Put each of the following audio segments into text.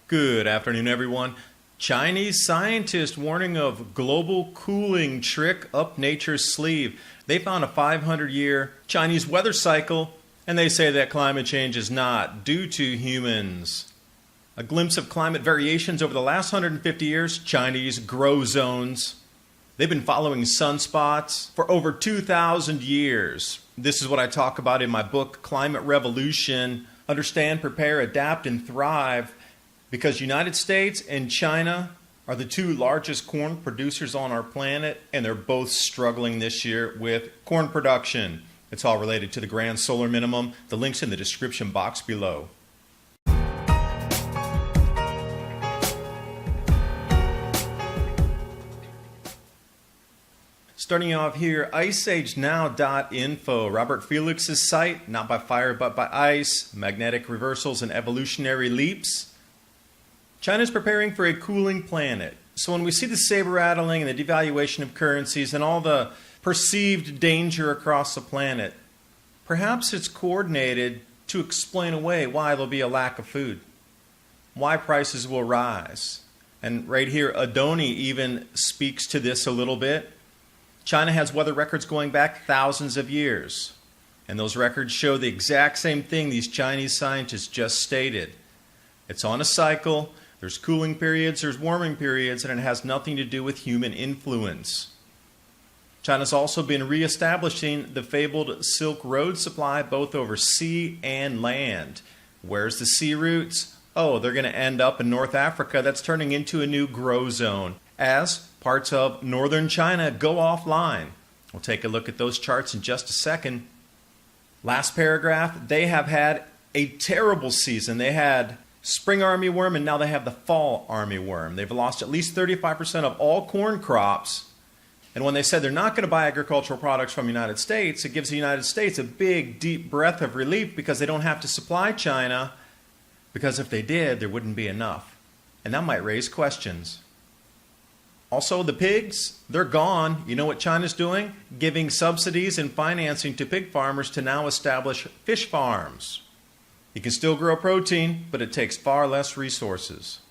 Good afternoon, everyone. Chinese scientists warning of global cooling trick up nature's sleeve. They found a 500-year Chinese weather cycle, and they say that climate change is not due to humans. A glimpse of climate variations over the last 150 years, Chinese grow zones. They've been following sunspots for over 2,000 years. This is what I talk about in my book, Climate Revolution. Understand, prepare, adapt, and thrive. Because United States and China are the two largest corn producers on our planet, and they're both struggling this year with corn production. It's all related to the grand solar minimum. The link's in the description box below. Starting off here, IceAgeNow.info, Robert Felix's site, not by fire but by ice, magnetic reversals and evolutionary leaps. China's preparing for a cooling planet. So when we see the saber rattling and the devaluation of currencies and all the perceived danger across the planet, perhaps it's coordinated to explain away why there'll be a lack of food, why prices will rise. And right here, Adoni even speaks to this a little bit. China has weather records going back thousands of years. And those records show the exact same thing these Chinese scientists just stated. It's on a cycle. There's cooling periods, there's warming periods, and it has nothing to do with human influence. China's also been reestablishing the fabled Silk Road supply both over sea and land. Where's the sea routes? Oh, they're going to end up in North Africa. That's turning into a new grow zone as parts of northern China go offline. We'll take a look at those charts in just a second. Last paragraph, they have had a terrible season. They had spring armyworm, and now they have the fall armyworm. They've lost at least 35% of all corn crops. And when they said they're not going to buy agricultural products from the United States, it gives the United States a big, deep breath of relief because they don't have to supply China, because if they did, there wouldn't be enough. And that might raise questions. Also, the pigs, they're gone. You know what China's doing? Giving subsidies and financing to pig farmers to now establish fish farms. You can still grow protein, but it takes far less resources.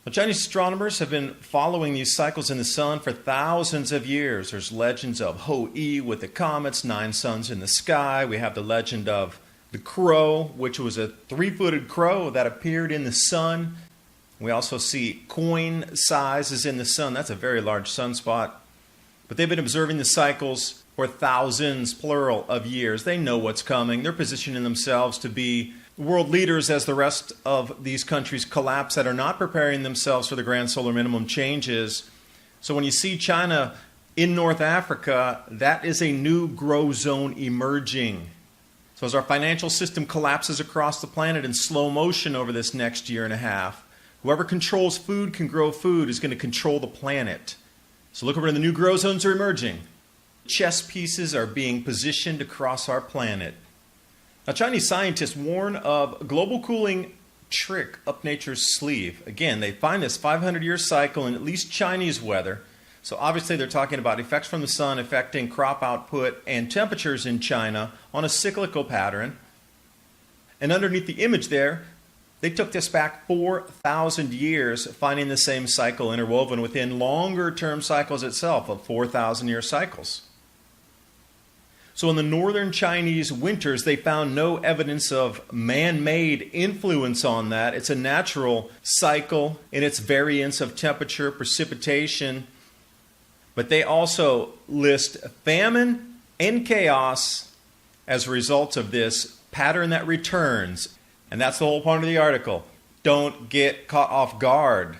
Now, Chinese astronomers have been following these cycles in the sun for thousands of years. There's legends of Ho-E with the comets, 9 suns in the sky. We have the legend of the crow, which was a 3-footed crow that appeared in the sun. We also see coin sizes in the sun. That's a very large sunspot. But they've been observing the cycles for thousands, plural, of years. They know what's coming. They're positioning themselves to be world leaders as the rest of these countries collapse that are not preparing themselves for the grand solar minimum changes. So when you see China in North Africa, that is a new grow zone emerging. So as our financial system collapses across the planet in slow motion over this next year and a half, whoever controls food can grow food is going to control the planet. So look where the new grow zones are emerging. Chess pieces are being positioned across our planet. Now, Chinese scientists warn of global cooling trick up nature's sleeve. Again, they find this 500-year cycle in at least Chinese weather. So obviously they're talking about effects from the sun affecting crop output and temperatures in China on a cyclical pattern. And underneath the image there, they took this back 4,000 years, finding the same cycle interwoven within longer-term cycles itself of 4,000-year cycles. So in the northern Chinese winters, they found no evidence of man-made influence on that. It's a natural cycle in its variance of temperature, precipitation. But they also list famine and chaos as a result of this pattern that returns. And that's the whole point of the article. Don't get caught off guard.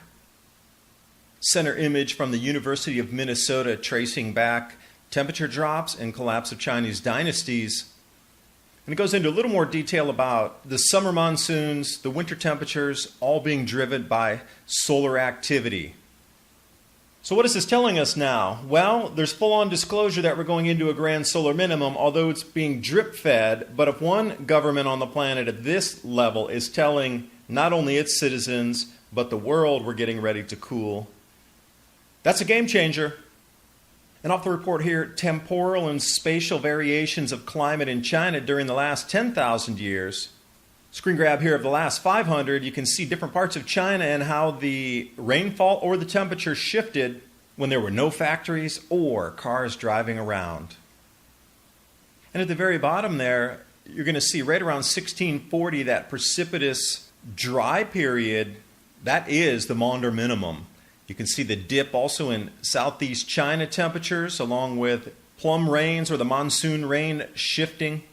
Center image from the University of Minnesota tracing back temperature drops and collapse of Chinese dynasties. And it goes into a little more detail about the summer monsoons, the winter temperatures, all being driven by solar activity. So what is this telling us now? Well, there's full-on disclosure that we're going into a grand solar minimum, although it's being drip-fed. But if one government on the planet at this level is telling not only its citizens, but the world we're getting ready to cool, that's a game changer. And off the report here, temporal and spatial variations of climate in China during the last 10,000 years Screen grab here of the last 500, you can see different parts of China and how the rainfall or the temperature shifted when there were no factories or cars driving around. And at the very bottom there, you're going to see right around 1640, that precipitous dry period, that is the Maunder minimum. You can see the dip also in southeast China temperatures, along with plum rains or the monsoon rain shifting.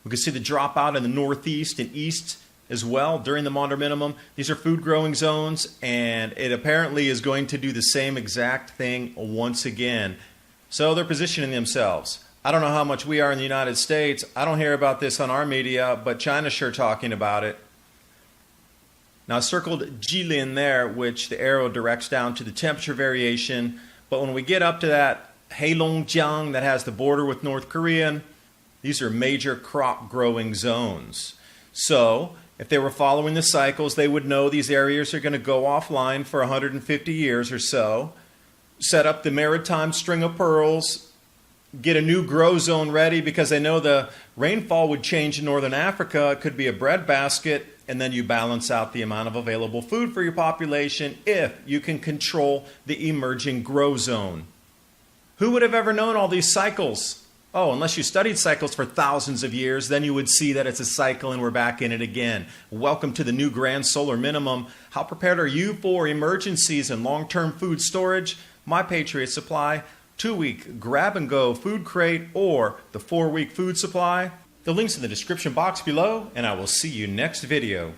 We can see the dropout in the northeast and east as well during the Maunder minimum. These are food growing zones, and it apparently is going to do the same exact thing once again. So they're positioning themselves. I don't know how much we are in the United States. I don't hear about this on our media, but China's sure talking about it. Now I circled Jilin there, which the arrow directs down to the temperature variation. But when we get up to that Heirloom that has the border with North Korea, these are major crop growing zones. So if they were following the cycles, they would know these areas are going to go offline for 150 years or so, set up the maritime string of pearls, get a new grow zone ready because they know the rainfall would change in northern Africa. It could be a breadbasket, and then you balance out the amount of available food for your population if you can control the emerging grow zone. Who would have ever known all these cycles? Oh, unless you studied cycles for thousands of years, then you would see that it's a cycle and we're back in it again. Welcome to the new grand solar minimum. How prepared are you for emergencies and long-term food storage? My Patriot Supply 2-week grab-and-go food crate or the 4-week food supply. The link's in the description box below, and I will see you next video.